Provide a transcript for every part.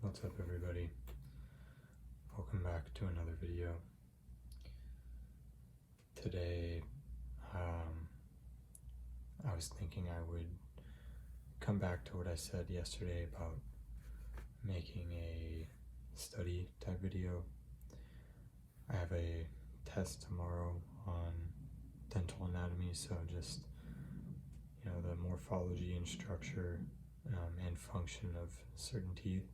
What's up, everybody? Welcome back to another video. Today, I was thinking I would come back to what I said yesterday about making a study type video. I have a test tomorrow on dental anatomy, so just, the morphology and structure and function of certain teeth.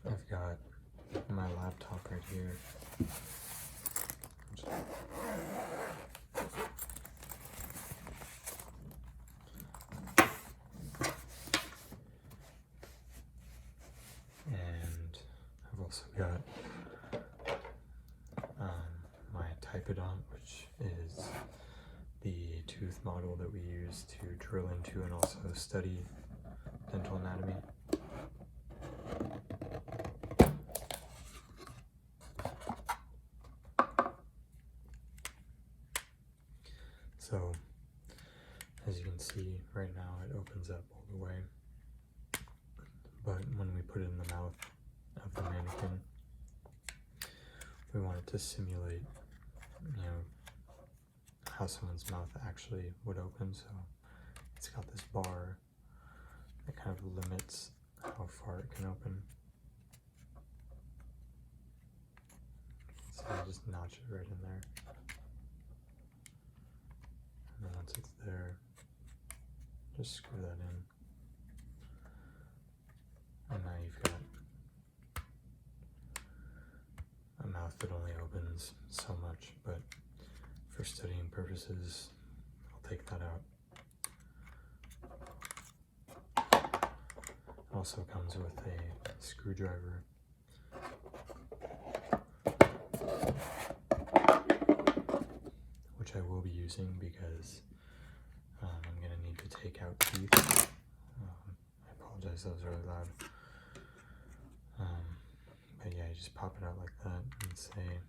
I've got my laptop right here. And I've also got my typodont, which is the tooth model that we use to drill into and also study dental anatomy. So, as you can see right now, it opens up all the way, but when we put it in the mouth of the mannequin, we want it to simulate, how someone's mouth actually would open. So it's got this bar that kind of limits how far it can open. So I just notch it right in there. And then once it's there, just screw that in. And now you've got a mouth that only opens so much, but for studying purposes, I'll take that out. It also comes with a screwdriver. Which I will be using because I'm going to need to take out teeth. I apologize, that was really loud. But yeah, you just pop it out like that and say,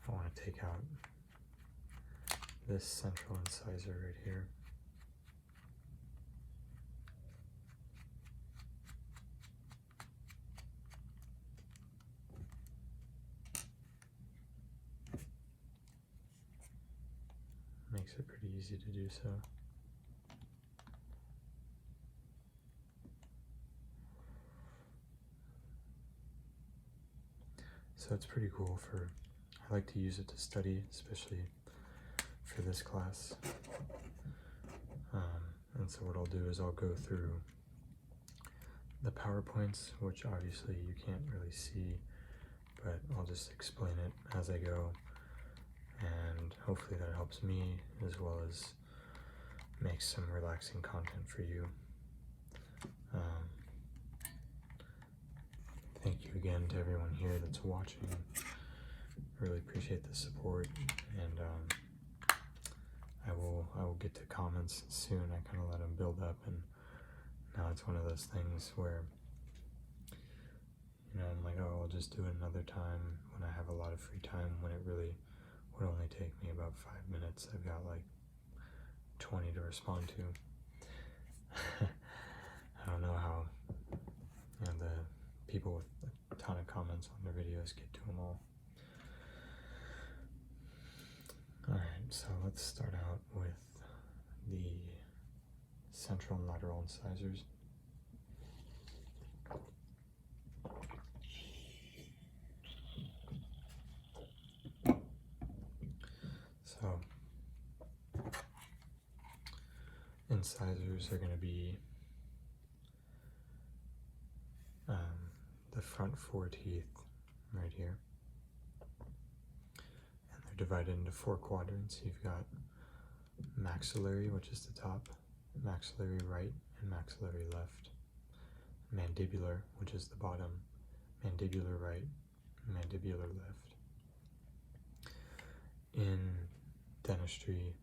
I want to take out this central incisor right here. Makes it pretty easy to do so. So it's pretty cool I like to use it to study, especially for this class. And so what I'll do is I'll go through the PowerPoints, which obviously you can't really see, but I'll just explain it as I go. And hopefully that helps me as well as makes some relaxing content for you. Thank you again to everyone here that's watching. Really appreciate the support, and I will get to comments soon. I kind of let them build up, and now it's one of those things where I'm like, oh, I'll just do it another time when I have a lot of free time, when it really would only take me about 5 minutes. I've got like 20 to respond to. I don't know how the people with a ton of comments on their videos get to them all. Alright, so let's start out with the central and lateral incisors. So, incisors are going to be the front 4 teeth right here. And they're divided into 4 quadrants. You've got maxillary, which is the top, maxillary right, and maxillary left. Mandibular, which is the bottom, mandibular right, mandibular left. In dentistry,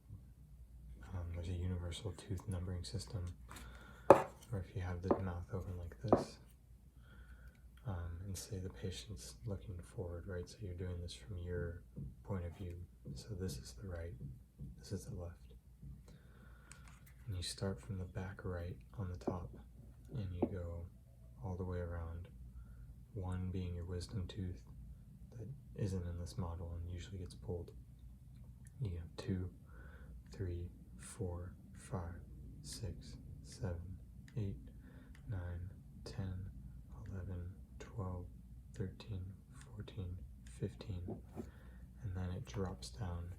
there's a universal tooth numbering system, where if you have the mouth open like this, and say the patient's looking forward, right? So you're doing this from your point of view. So this is the right, this is the left. And you start from the back right on the top, and you wisdom tooth that isn't in this model and usually gets pulled. You have 2, 3, 4, 5, 6, 7, 8, 9, 10, 11, 12, 13, 14, 15, and then it drops down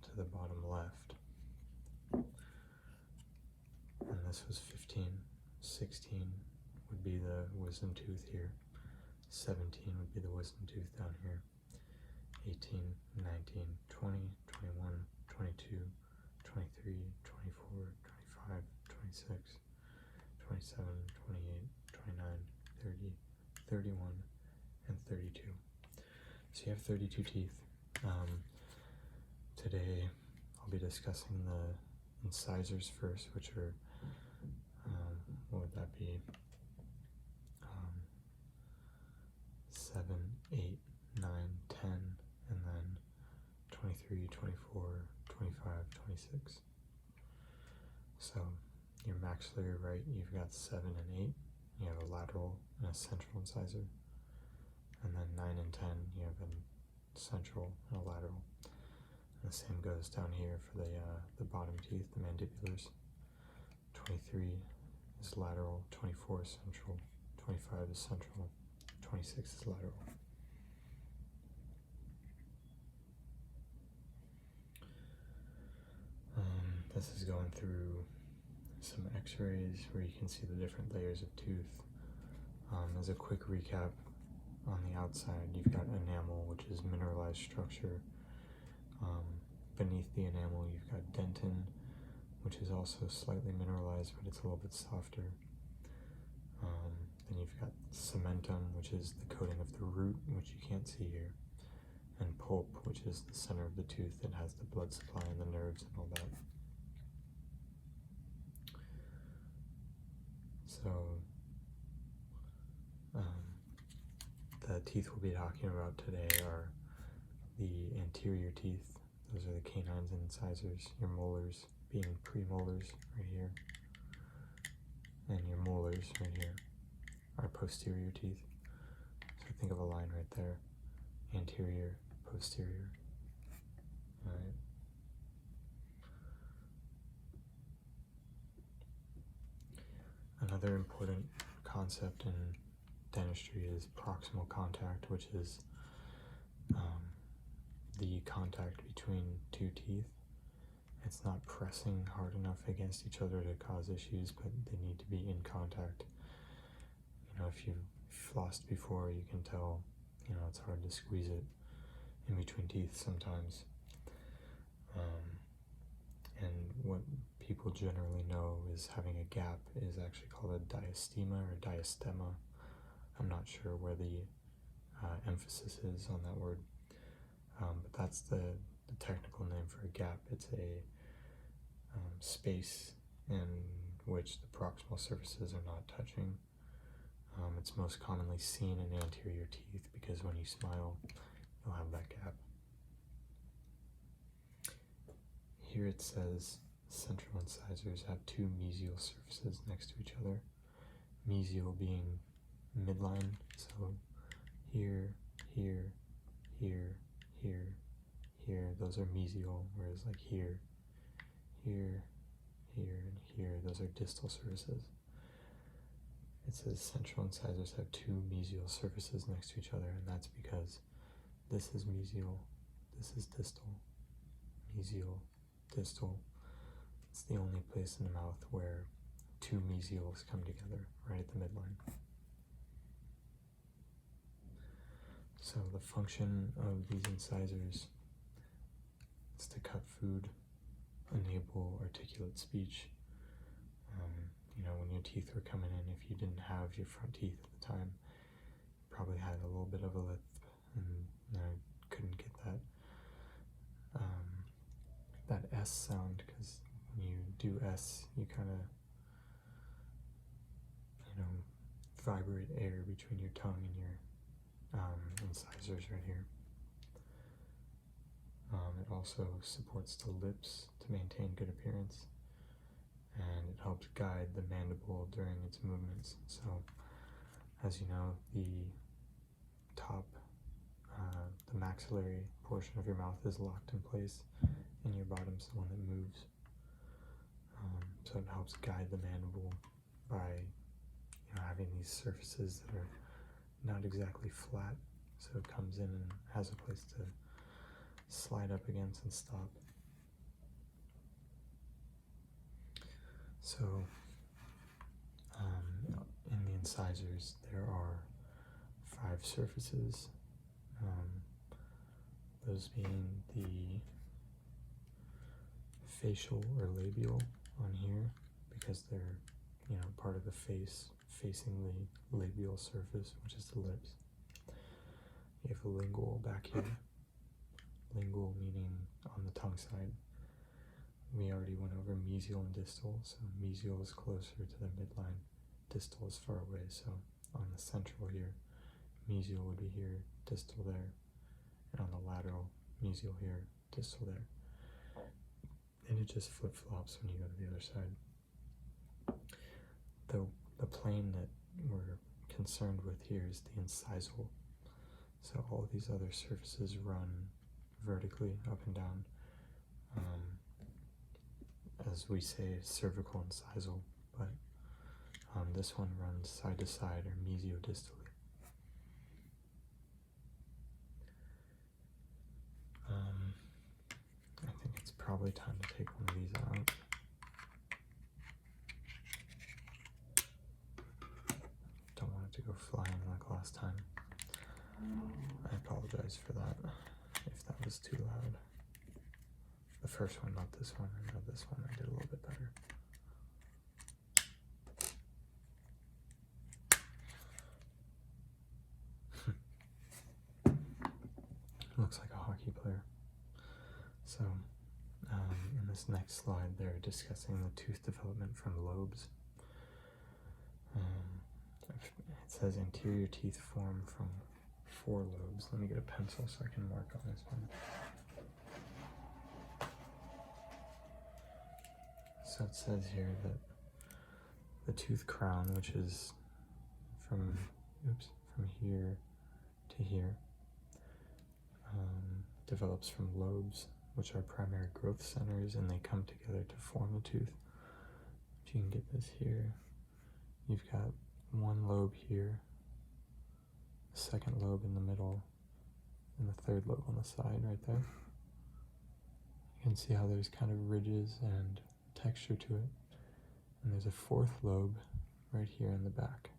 to the bottom left. And this was 15, 16 would be the wisdom tooth here, 17 would be the wisdom tooth down here, 18, 19, 20, 21, 22, 23, 24, 25, 26, 27, 28, 29, 30, 31, and 32. So you have 32 teeth. Today I'll be discussing the incisors first, which are, what would that be? 7, 8, 9, 10, and then 23, 24, 25, 26. So your maxillary right, you've got 7 and 8. You have a lateral and a central incisor. And then 9 and 10, you have a central and a lateral. And the same goes down here for the bottom teeth, the mandibulars. 23 is lateral, 24 is central, 25 is central, 26 is lateral. This is going through some x-rays where you can see the different layers of tooth. As a quick recap, on the outside you've got enamel, which is mineralized structure. Beneath the enamel you've got dentin, which is also slightly mineralized, but it's a little bit softer. Then you've got cementum, which is the coating of the root, which you can't see here, and pulp, which is the center of the tooth that has the blood supply and the nerves and all that. So the teeth we'll be talking about today are the anterior teeth. Those are the canines and incisors. Your molars being premolars right here, and your molars right here are posterior teeth. So think of a line right there, anterior, posterior. All right. Another important concept in dentistry is proximal contact, which is the contact between two teeth. It's not pressing hard enough against each other to cause issues, but they need to be in contact. You know, if you've flossed before, you can tell, you know, it's hard to squeeze it in between teeth sometimes. And what people generally know is having a gap is actually called a diastema or diastema. I'm not sure where the emphasis is on that word, but that's the technical name for a gap. It's a space in which the proximal surfaces are not touching. It's most commonly seen in anterior teeth because when you smile, you'll have that gap. Here it says central incisors have two mesial surfaces next to each other. Mesial being midline, so here, here, here, here, here, those are mesial, whereas like here, here, here, and here, those are distal surfaces. It says central incisors have two mesial surfaces next to each other, and that's because this is mesial, this is distal, mesial, distal. It's the only place in the mouth where two mesials come together, right at the midline. So the function of these incisors is to cut food, enable articulate speech. You know, when your teeth were coming in, if you didn't have your front teeth at the time, you probably had a little bit of a lisp, and I couldn't get that S sound, because when you do S, you kind of, you know, vibrate air between your tongue and your incisors right here. It also supports the lips to maintain good appearance, and it helps guide the mandible during its movements. So, as you know, the top, the maxillary portion of your mouth is locked in place, and your bottom's the one that moves. So it helps guide the mandible by having these surfaces that are not exactly flat, so it comes in and has a place to slide up against and stop. So in the incisors there are 5 surfaces, those being the facial or labial on here, because they're part of the face facing the labial surface, which is the lips. You have a lingual back here. Lingual meaning on the tongue side. We already went over mesial and distal, so mesial is closer to the midline, distal is far away, so on the central here, mesial would be here, distal there, and on the lateral, mesial here, distal there. And it just flip-flops when you go to the other side. The plane that we're concerned with here is the incisal. So all these other surfaces run vertically up and down. As we say, cervical incisal, but this one runs side to side or mesiodistally. I think it's probably time to take one of these out. Don't want it to go flying like last time. I apologize for that, if that was too loud. The first one, not this one. I know this one I did a little bit better. Looks like a hockey player. So, in this next slide, they're discussing the tooth development from lobes. It says anterior teeth form from 4 lobes. Let me get a pencil so I can mark on this one. So it says here that the tooth crown, which is from here to here, develops from lobes, which are primary growth centers, and they come together to form the tooth. If you can get this here, you've got 1 lobe here, a 2nd lobe in the middle, and the 3rd lobe on the side right there. You can see how there's kind of ridges and texture to it. And there's a 4th lobe right here in the back.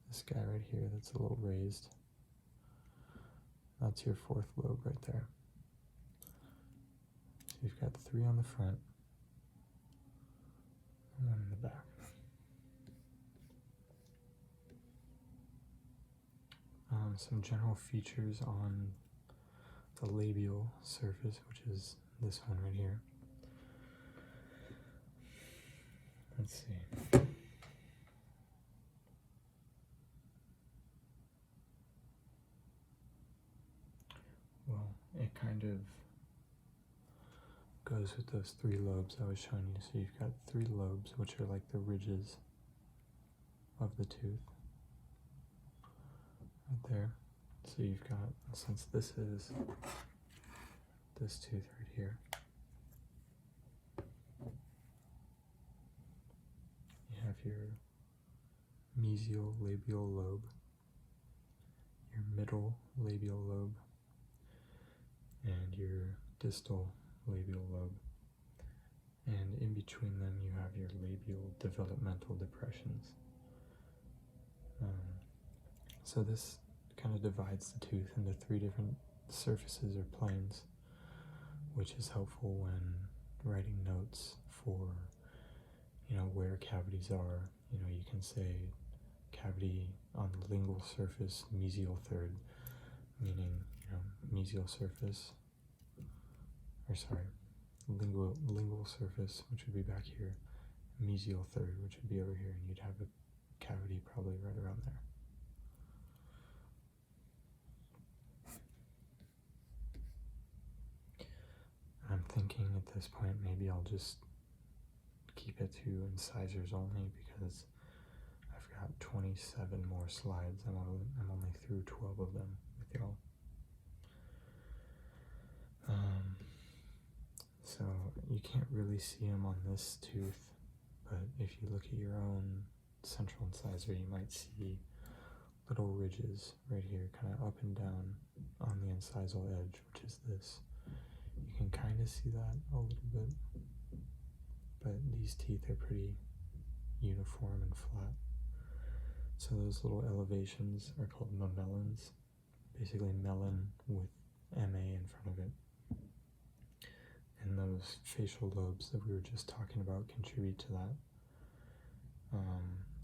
This guy right here that's a little raised. That's your 4th lobe right there. So you've got 3 on the front and 1 in the back. Some general features on the labial surface, which is this one right here. Let's see. Well, it kind of goes with those 3 lobes I was showing you. So you've got 3 lobes, which are like the ridges of the tooth. Right there. So you've got, since this is this tooth right here, you have your mesial labial lobe, your middle labial lobe, and your distal labial lobe. And in between them you have your labial developmental depressions. So this kind of divides the tooth into 3 different surfaces or planes, which is helpful when writing notes for, where cavities are. You can say cavity on the lingual surface, mesial 3rd, meaning, mesial surface, lingual surface, which would be back here, mesial 3rd, which would be over here, and you'd have a cavity probably right around there. I'm thinking at this point maybe I'll just keep it to incisors only, because I've got 27 more slides. I'm only through 12 of them with y'all. So you can't really see them on this tooth, but if you look at your own central incisor, you might see little ridges right here, kind of up and down on the incisal edge, which is this. You can kind of see that a little bit, but these teeth are pretty uniform and flat. So those little elevations are called mamellans, basically melon with MA in front of it. And those facial lobes that we were just talking about contribute to that.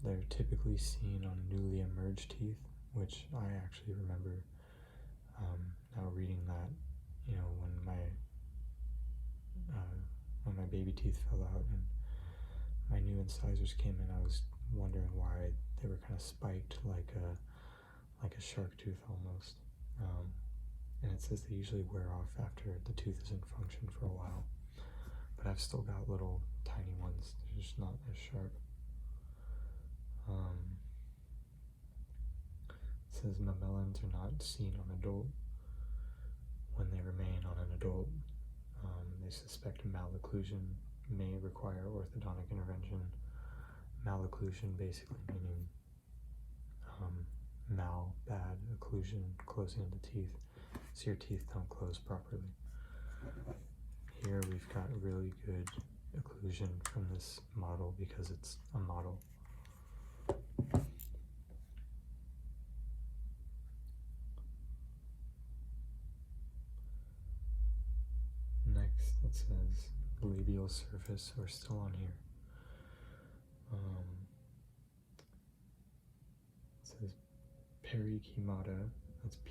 They're typically seen on newly emerged teeth, which I actually remember now reading that, when my baby teeth fell out and my new incisors came in, I was wondering why they were kind of spiked like a shark tooth almost. And it says they usually wear off after the tooth is in function for a while. But I've still got little tiny ones, they're just not as sharp. It says mamellans are not seen on adult. When they remain on an adult, they suspect malocclusion may require orthodontic intervention. Malocclusion basically meaning bad occlusion, closing of the teeth, so your teeth don't close properly. Here we've got really good occlusion from this model because it's a model. Next it says labial surface, we're still on here. It says perikymata, that's Perikyymata,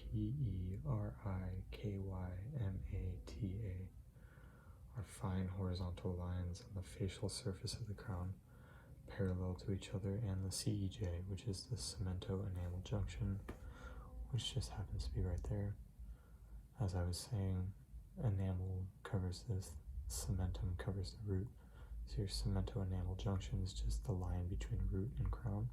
are fine horizontal lines on the facial surface of the crown, parallel to each other, and the CEJ, which is the cemento-enamel junction, which just happens to be right there. As I was saying, enamel covers this, cementum covers the root, so your cemento-enamel junction is just the line between root and crown.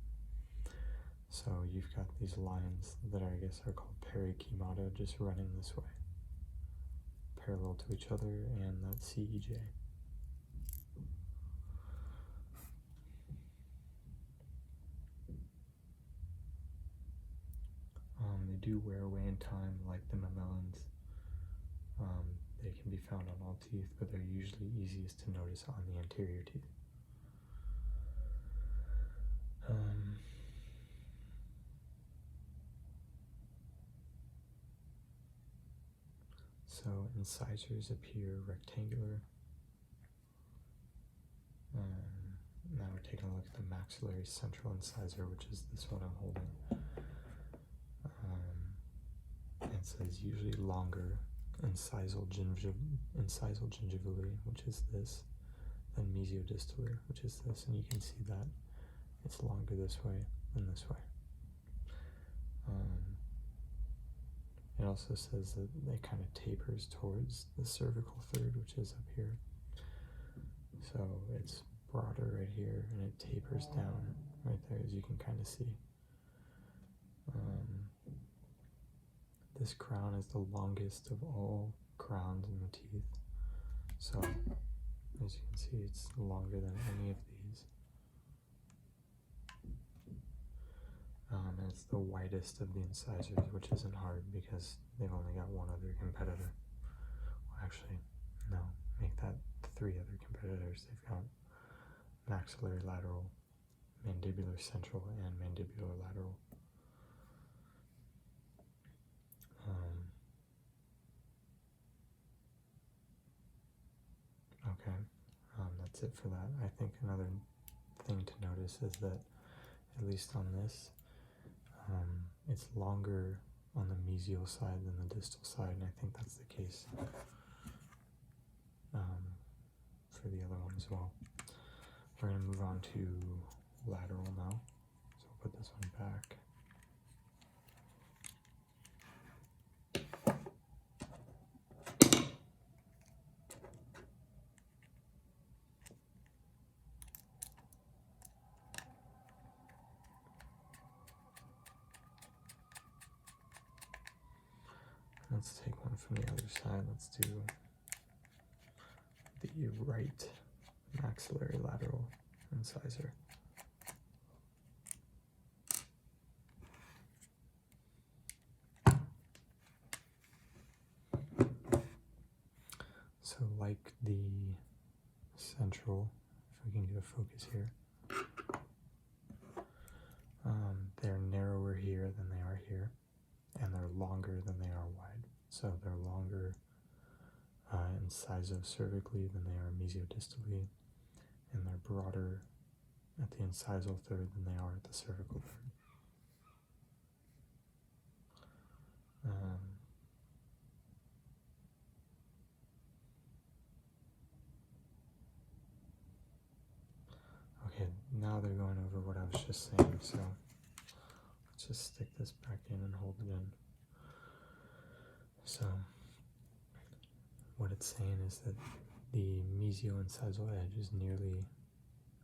So you've got these lines that I guess are called perikymata just running this way, parallel to each other, and that's CEJ. They do wear away in time like the mamellans. They can be found on all teeth, but they're usually easiest to notice on the anterior teeth. So incisors appear rectangular. Now we're taking a look at the maxillary central incisor, which is this one I'm holding. It says usually longer incisal gingivally, which is this, than mesiodistally, which is this, and you can see that it's longer this way than this way. It also says that it kind of tapers towards the cervical third, which is up here. So it's broader right here, and it tapers down right there, as you can kind of see. This crown is the longest of all crowns in the teeth. So, as you can see, it's longer than any of these. And it's the widest of the incisors, which isn't hard because they've only got one other competitor. Well, actually, no, make that 3 other competitors. They've got maxillary lateral, mandibular central, and mandibular lateral. Okay, that's it for that. I think another thing to notice is that, at least on this, it's longer on the mesial side than the distal side, and I think that's the case for the other one as well. We're going to move on to lateral now, so I'll put this one back. Let's take one from the other side. Let's do the right maxillary lateral incisor. So like the central, if we can get a focus here, they're narrower here than they are here, and they're longer than they are wide. So they're longer incisor-cervically than they are mesiodistally, and they're broader at the incisal third than they are at the cervical third. Okay, now they're going over what I was just saying, so let's just stick this back in and hold it in. So what it's saying is that the mesio-incisal edge is nearly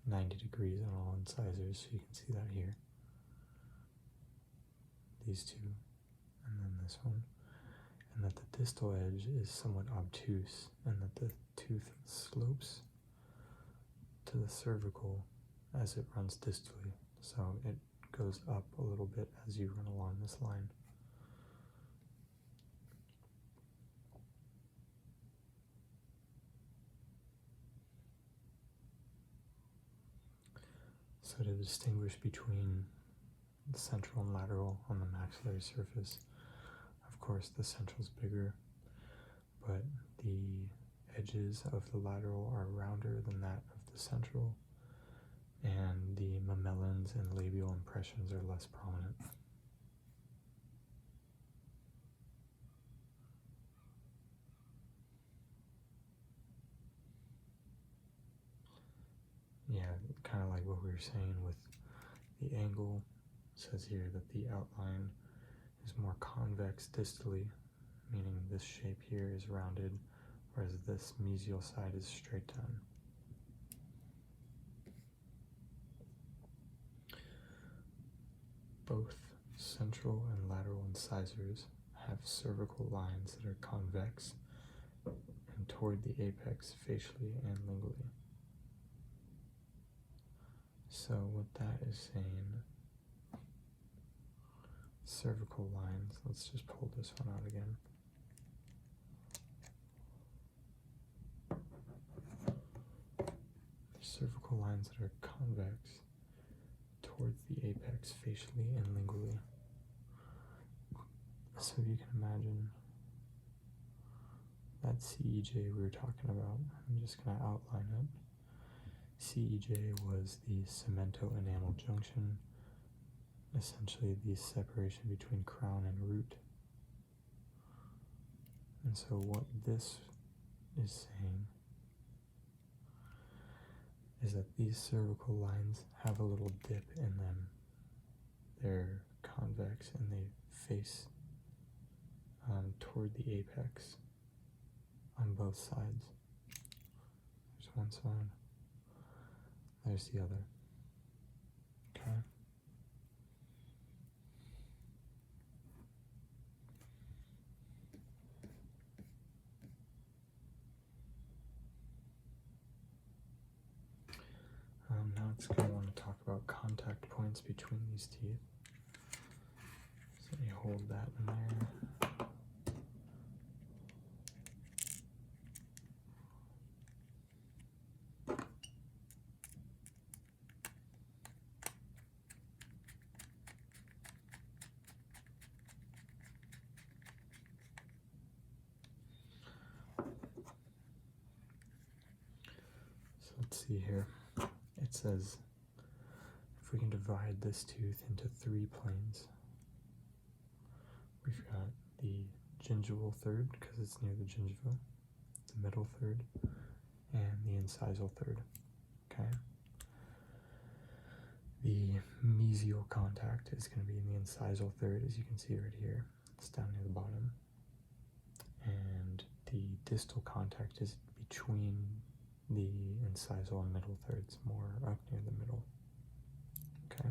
90 degrees on all incisors, so you can see that here. These two, and then this one. And that the distal edge is somewhat obtuse, and that the tooth slopes to the cervical as it runs distally. So it goes up a little bit as you run along this line. So to distinguish between the central and lateral on the maxillary surface, of course the central is bigger, but the edges of the lateral are rounder than that of the central, and the mamellans and labial impressions are less prominent. Yeah, kind of like what we were saying with the angle. It says here that the outline is more convex distally, meaning this shape here is rounded, whereas this mesial side is straight down. Both central and lateral incisors have cervical lines that are convex and toward the apex facially and lingually. So what that is saying, cervical lines, let's just pull this one out again. Cervical lines that are convex towards the apex facially and lingually. So you can imagine that CEJ we were talking about. I'm just going to outline it. CEJ was the cemento-enamel junction, essentially the separation between crown and root. And so what this is saying is that these cervical lines have a little dip in them. They're convex and they face toward the apex on both sides. There's one side, there's the other. Okay. Now it's going to want to talk about contact points between these teeth. So you hold that in there. So let's see here. It says if we can divide this tooth into 3 planes, we've got the gingival third, because it's near the gingiva, the middle third, and the incisal third. Okay. The mesial contact is going to be in the incisal third, as you can see right here. It's down near the bottom. And the distal contact is between the incisal and middle thirds, more up near the middle. Okay.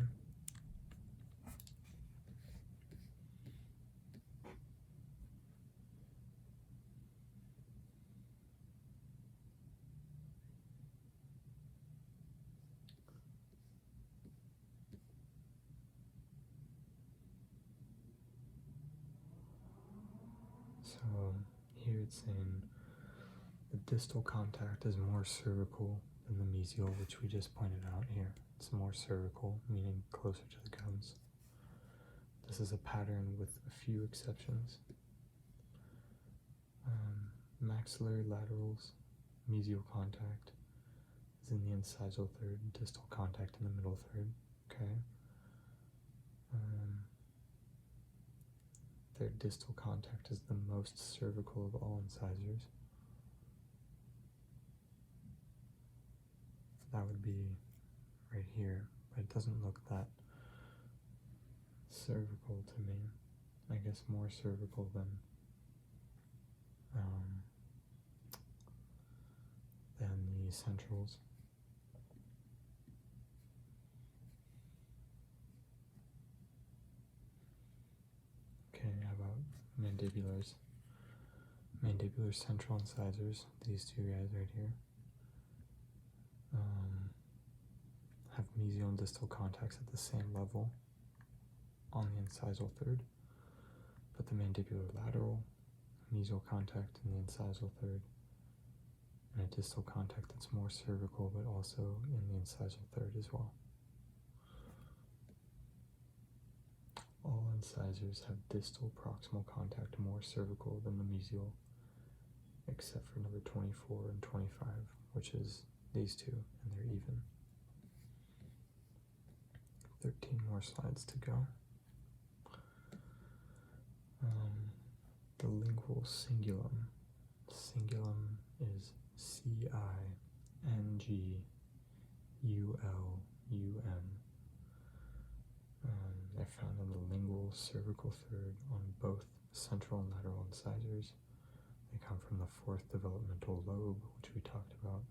So here it's saying the distal contact is more cervical than the mesial, which we just pointed out here. It's more cervical, meaning closer to the gums. This is a pattern with a few exceptions. Maxillary laterals, mesial contact is in the incisal third, distal contact in the middle third. Okay. Their distal contact is the most cervical of all incisors. That would be right here, but it doesn't look that cervical to me. I guess more cervical than the centrals. Okay, how about mandibulars? Mandibular central incisors, these two guys right here, have mesial and distal contacts at the same level on the incisal third, but the mandibular lateral, mesial contact in the incisal third, and a distal contact that's more cervical but also in the incisal third as well. All incisors have distal proximal contact more cervical than the mesial, except for number 24 and 25, which is these two, and they're even. 13 more slides to go. The lingual cingulum. Cingulum is C-I-N-G-U-L-U-M. They're found in the lingual cervical third on both central and lateral incisors. They come from the fourth developmental lobe, which we talked about.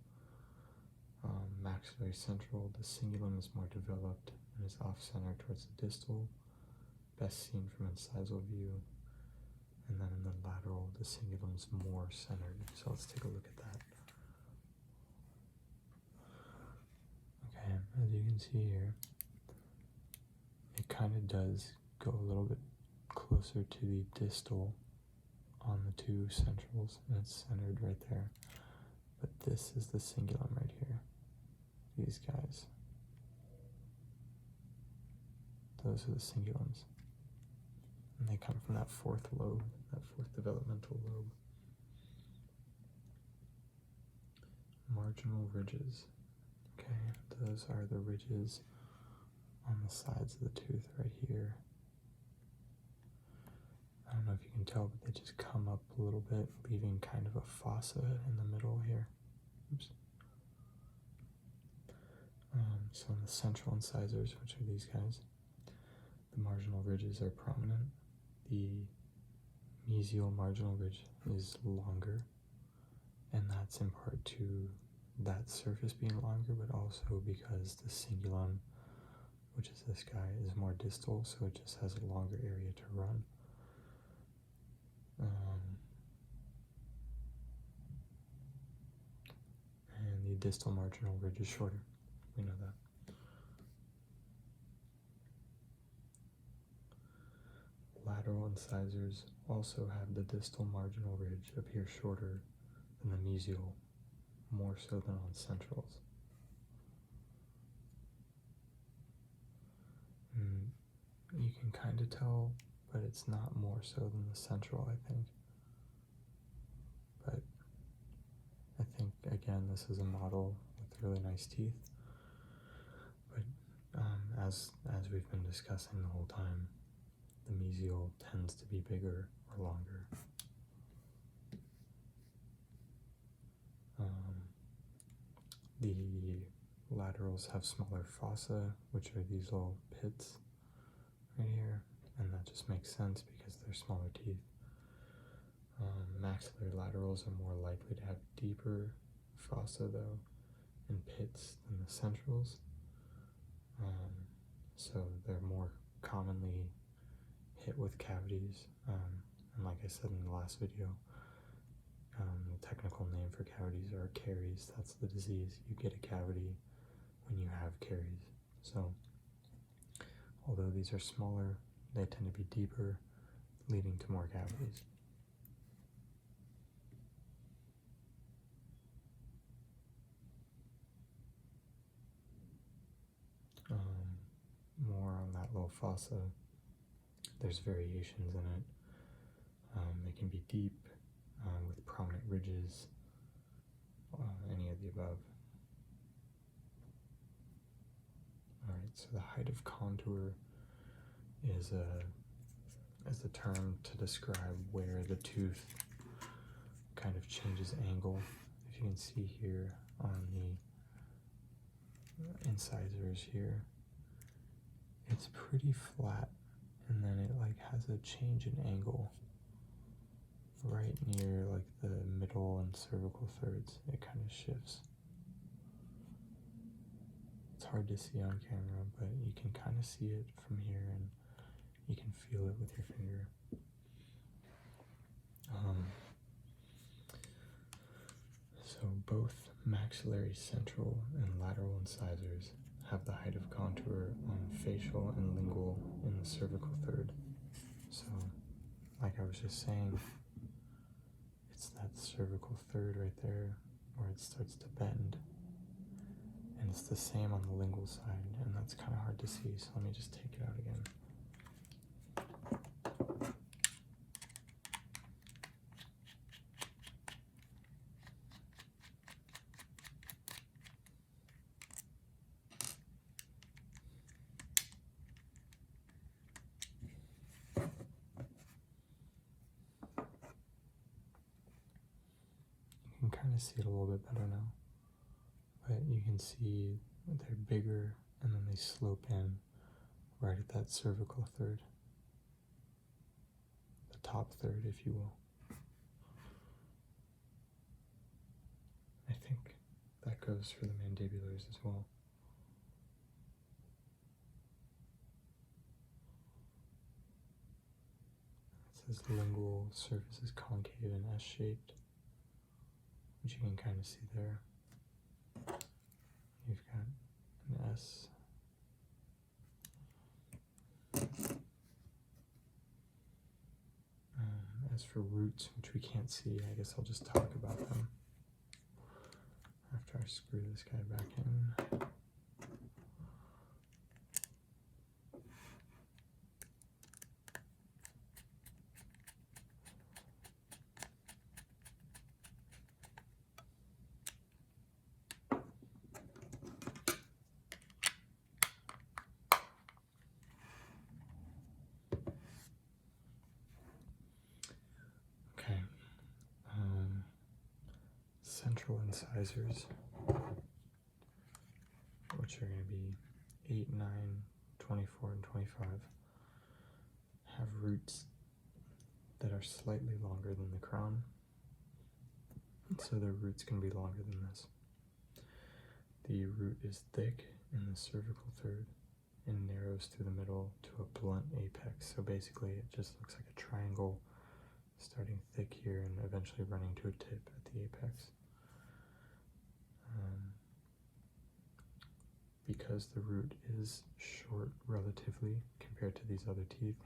Maxillary central, the cingulum is more developed and is off-center towards the distal, best seen from incisal view. And then in the lateral, the cingulum is more centered. So let's take a look at that. Okay, as you can see here, it kind of does go a little bit closer to the distal on the two centrals, and it's centered right there. But this is the cingulum right here. These guys. Those are the cingulums. And they come from that fourth lobe, that fourth developmental lobe. Marginal ridges. Okay, those are the ridges on the sides of the tooth right here. I don't know if you can tell, but they just come up a little bit, leaving kind of a fossa in the middle here. Oops. So in the central incisors, which are these guys, the marginal ridges are prominent. The mesial marginal ridge is longer, and that's in part to that surface being longer, but also because the cingulum, which is this guy, is more distal, so it just has a longer area to run. And the distal marginal ridge is shorter. We know that. Lateral incisors also have the distal marginal ridge appear shorter than the mesial, more so than on centrals. You can kind of tell, but it's not more so than the central, I think. But I think, again, this is a model with really nice teeth. But as we've been discussing the whole time, the mesial tends to be bigger or longer. The laterals have smaller fossa, which are these little pits right here, and that just makes sense because they're smaller teeth. Maxillary laterals are more likely to have deeper fossa, though, and pits than the centrals. So they're more commonly hit with cavities, and like I said in the last video, the technical name for cavities are caries. That's the disease. You get a cavity when you have caries. So although these are smaller, they tend to be deeper, leading to more cavities. that little fossa. There's variations in it. They can be deep, with prominent ridges, any of the above. Alright, so the height of contour is the term to describe where the tooth kind of changes angle. If you can see here on the incisors here, it's pretty flat, and then it like has a change in angle right near like the middle and cervical thirds. It kind of shifts. It's hard to see on camera, but you can kind of see it from here, and you can feel it with your finger. So both maxillary central and lateral incisors have the height of contour on facial and lingual in the cervical third. So, like I was just saying, it's that cervical third right there where it starts to bend. And it's the same on the lingual side, and that's kind of hard to see, so let me just take it out again. You can kind of see it a little bit better now, but you can see they're bigger and then they slope in right at that cervical third, the top third, if you will. I think that goes for the mandibulars as well. It says lingual surface is concave and S-shaped, which you can kind of see there. You've got an S. As for roots, which we can't see, I guess I'll just talk about them after I screw this guy back in. Central incisors, which are going to be 8, 9, 24, and 25, have roots that are slightly longer than the crown, so their roots can be longer than this. The root is thick in the cervical third and narrows through the middle to a blunt apex, so basically it just looks like a triangle starting thick here and eventually running to a tip at the apex. Because the root is short relatively compared to these other teeth,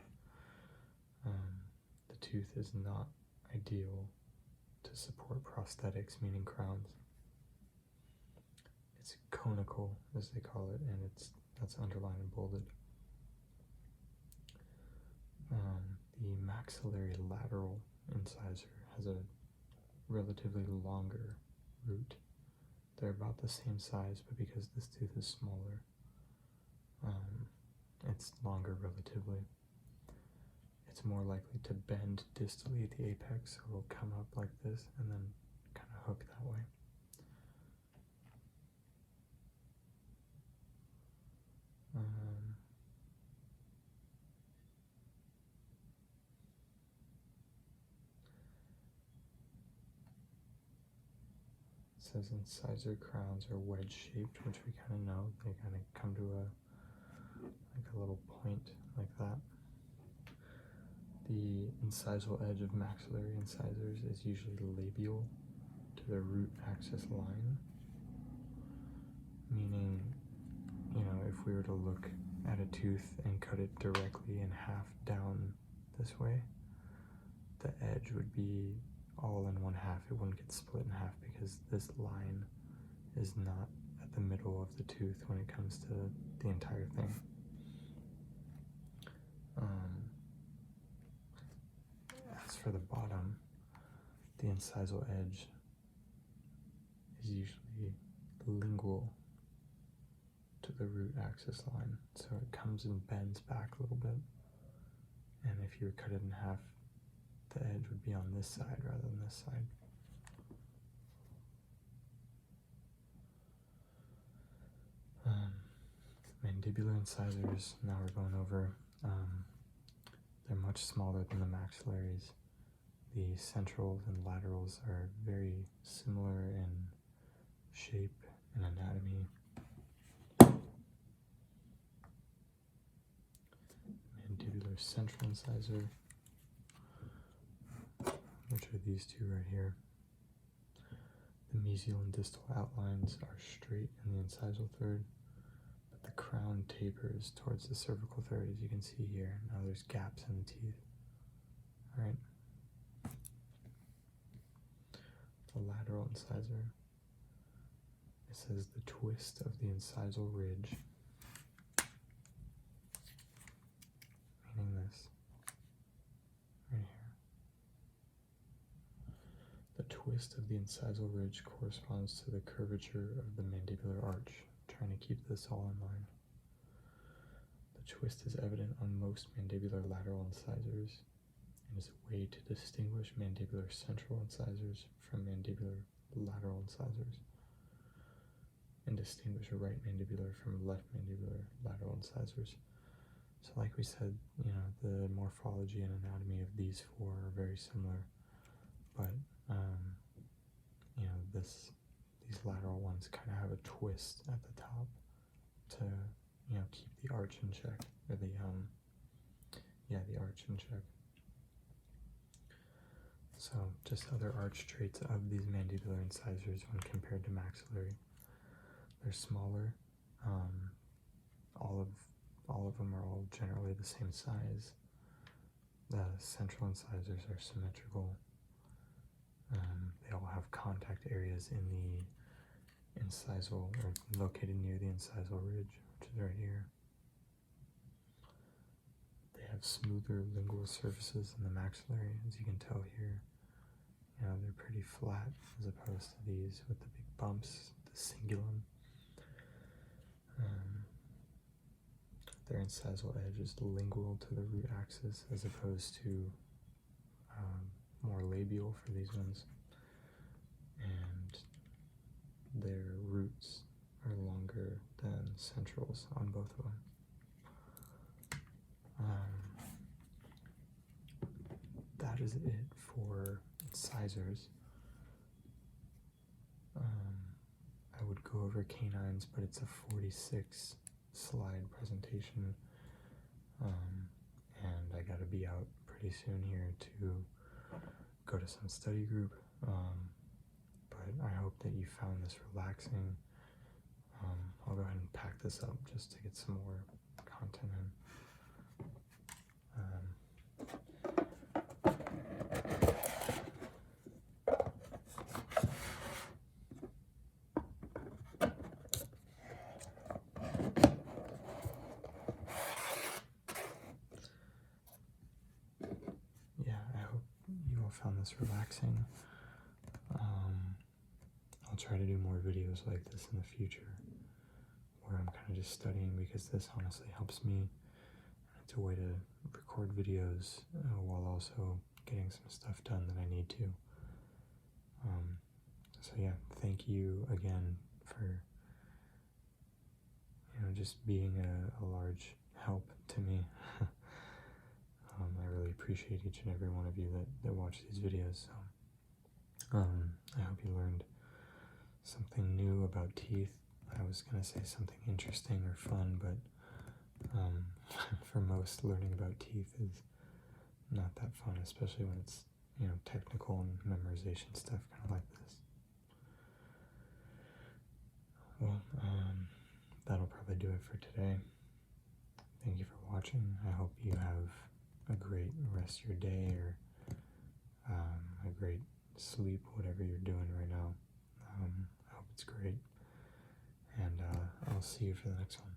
the tooth is not ideal to support prosthetics, meaning crowns. It's conical, as they call it, and that's underlined and bolded. The maxillary lateral incisor has a relatively longer root. They're about the same size, but because this tooth is smaller, it's longer relatively. It's more likely to bend distally at the apex, so it'll come up like this and then kind of hook that way. It says incisor crowns are wedge-shaped, which we kind of know. They kind of come to a little point like that. The incisal edge of maxillary incisors is usually labial to the root axis line, meaning, if we were to look at a tooth and cut it directly in half down this way, the edge would be all in one half. It wouldn't get split in half because this line is not at the middle of the tooth when it comes to the entire thing. the incisal edge is usually lingual to the root axis line, so it comes and bends back a little bit. And if you were cut it in half, the edge would be on this side rather than this side. Mandibular incisors, now we're going over. They're much smaller than the maxillaries. The centrals and laterals are very similar in shape and anatomy. Mandibular central incisor, which are these two right here. The mesial and distal outlines are straight in the incisal third, but the crown tapers towards the cervical third, as you can see here. Now there's gaps in the teeth. All right. The lateral incisor, it says the twist of the incisal ridge, meaning this, right here. The twist of the incisal ridge corresponds to the curvature of the mandibular arch. Trying to keep this all in mind. The twist is evident on most mandibular lateral incisors and is a way to distinguish mandibular central incisors from mandibular lateral incisors, and distinguish a right mandibular from left mandibular lateral incisors. So like we said, the morphology and anatomy of these four are very similar, but these lateral ones kind of have a twist at the top to keep the arch in check, or the arch in check. So just other arch traits of these mandibular incisors when compared to maxillary. They're smaller. All of them are all generally the same size. The central incisors are symmetrical. They all have contact areas in the incisal, or located near the incisal ridge, which is right here. They have smoother lingual surfaces in the maxillary, as you can tell here. They're pretty flat as opposed to these with the big bumps, the cingulum. Their incisal edge is lingual to the root axis as opposed to more labial for these ones. And their roots are longer than centrals on both of them. That is it for incisors. I would go over canines, but it's a 46 slide presentation, and I gotta be out pretty soon here to go to some study group, but I hope that you found this relaxing. I'll go ahead and pack this up just to get some more content in. Found this relaxing. I'll try to do more videos like this in the future where I'm kind of just studying, because this honestly helps me. It's a way to record videos while also getting some stuff done that I need to. So yeah, thank you again for just being a large help to me. I really appreciate each and every one of you that watch these videos. So, I hope you learned something new about teeth. I was going to say something interesting or fun, but for most, learning about teeth is not that fun, especially when it's, technical and memorization stuff kind of like this. Well, that'll probably do it for today. Thank you for watching. I hope you have a great rest of your day, or a great sleep, whatever you're doing right now. I hope it's great, and I'll see you for the next one.